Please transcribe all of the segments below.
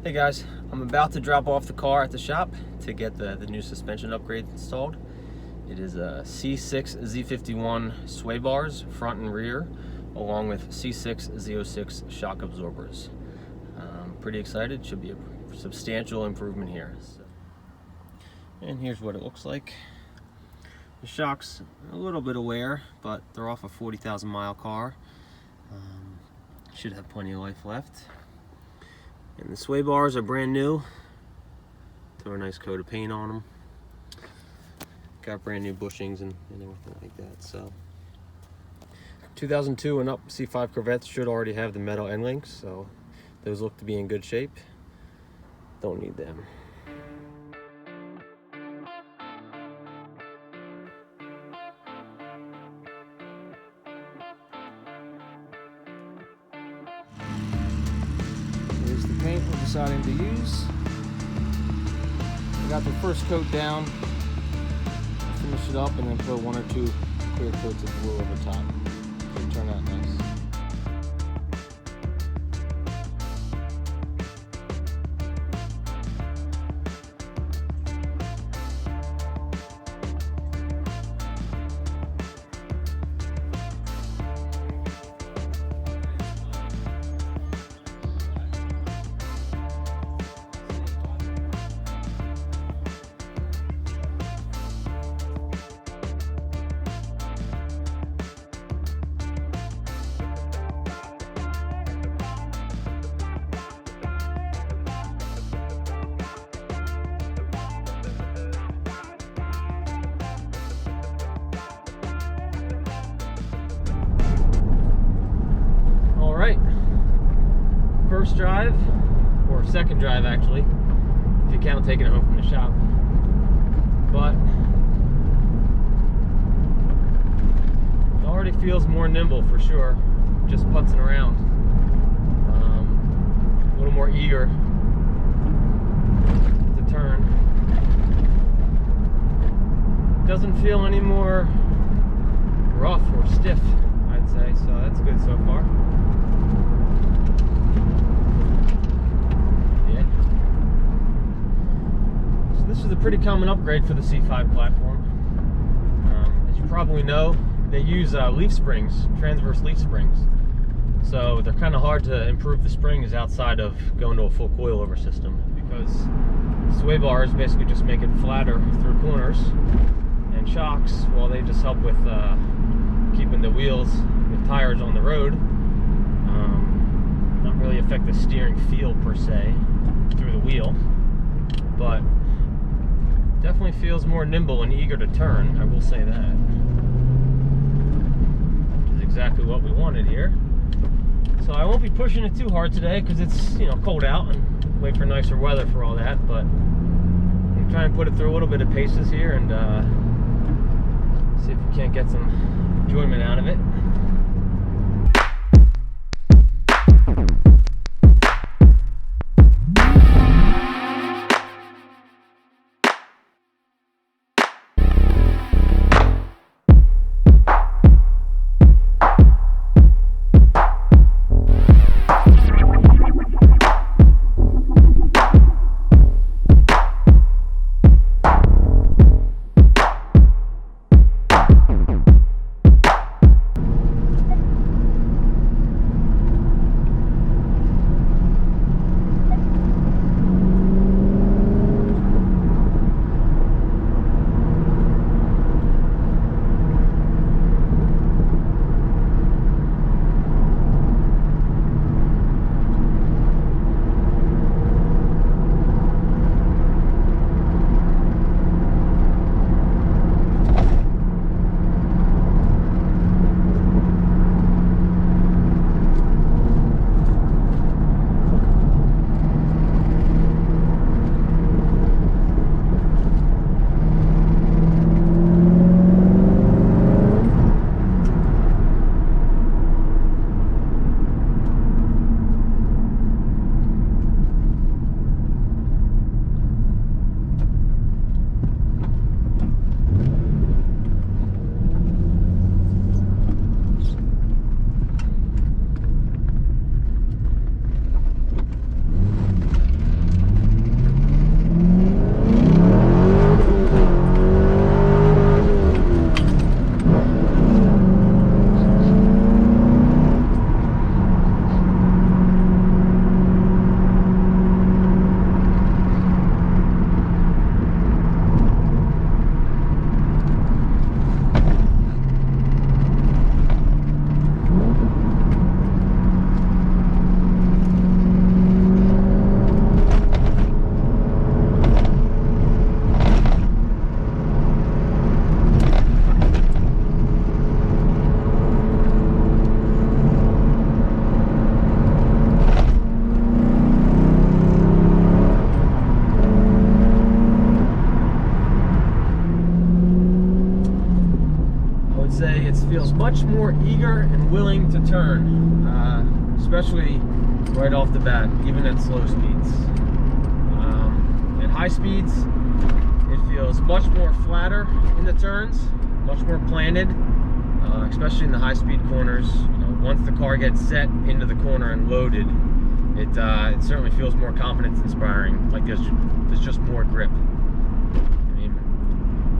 Hey guys, I'm about to drop off the car at the shop to get the new suspension upgrade installed. It is a C6 Z51 sway bars, front and rear, along with C6 Z06 shock absorbers. Pretty excited, should be a substantial improvement here. And here's what it looks like. The shocks a little bit of wear, but they're off a 40,000 mile car. Should have plenty of life left. And the sway bars are brand new. Throw a nice coat of paint on them. Got brand new bushings and everything like that. So 2002 and up C5 Corvettes should already have the metal end links, so those look to be in good shape. Don't need them. Here's the paint we're deciding to use. I got the first coat down, finish it up, and then put one or two clear coats of blue over top. Should turn out nice. First drive, or second drive actually, if you count taking it home from the shop. But it already feels more nimble for sure, just putzing around. A little more eager to turn. Doesn't feel any more rough or stiff, I'd say, so that's good so far. This is a pretty common upgrade for the C5 platform. As you probably know, they use leaf springs, transverse leaf springs. So they're kind of hard to improve the springs outside of going to a full coilover system, because sway bars basically just make it flatter through corners, and shocks, well, they just help with keeping the wheels with tires on the road. Not really affect the steering feel per se through the wheel, but definitely feels more nimble and eager to turn, I will say that. Which is exactly what we wanted here. So I won't be pushing it too hard today because it's, you know, cold out, and wait for nicer weather for all that, but I'm trying to put it through a little bit of paces here and see if we can't get some enjoyment out of it. would say it feels much more eager and willing to turn, especially right off the bat, even at slow speeds. At high speeds, it feels much more flatter in the turns, much more planted, especially in the high-speed corners. Once the car gets set into the corner and loaded, it certainly feels more confidence-inspiring. Like there's just more grip. I mean,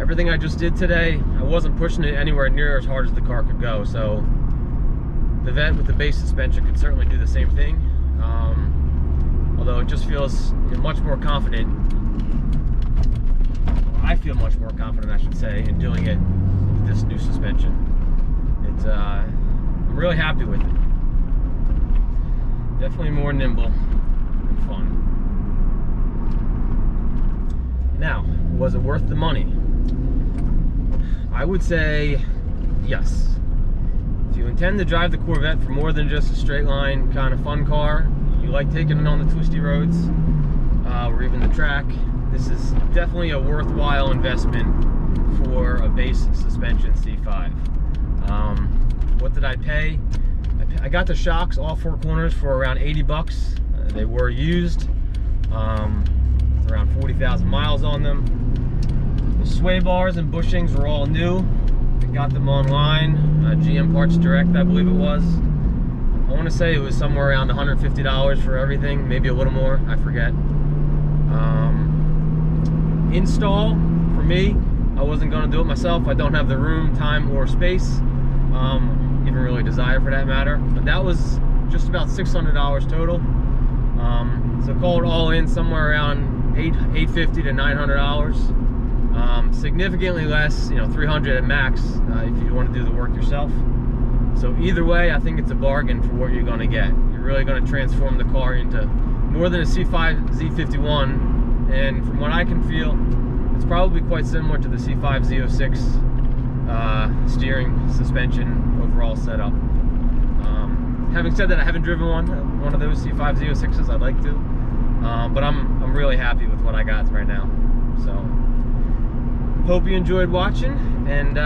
everything I just did today, I wasn't pushing it anywhere near as hard as the car could go. So the Vette with the base suspension could certainly do the same thing. Although it just feels much more confident. I feel much more confident, I should say, in doing it with this new suspension. I'm really happy with it. Definitely more nimble and fun. Now, was it worth the money? I would say yes. If you intend to drive the Corvette for more than just a straight line kind of fun car, you like taking it on the twisty roads, or even the track, this is definitely a worthwhile investment for a base suspension C5. What did I pay? I got the shocks, all four corners, for around 80 bucks. They were used, around 40,000 miles on them. The sway bars and bushings were all new. I got them online, GM Parts Direct, I believe it was. I want to say it was somewhere around $150 for everything, maybe a little more, I forget. Install, for me, I wasn't going to do it myself. I don't have the room, time, or space, even really desire for that matter. But that was just about $600 total. So call it all in somewhere around $850 to $900. Significantly less, $300 at max if you want to do the work yourself. So either way, I think it's a bargain for what you're going to get. You're really going to transform the car into more than a C5 Z51. And from what I can feel, it's probably quite similar to the C5 Z06 steering, suspension, overall setup. Having said that, I haven't driven one of those C5 Z06s. I'd like to, but I'm really happy with what I got right now. So hope you enjoyed watching, and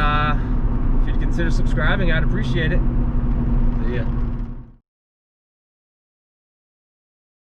if you'd consider subscribing, I'd appreciate it. See ya.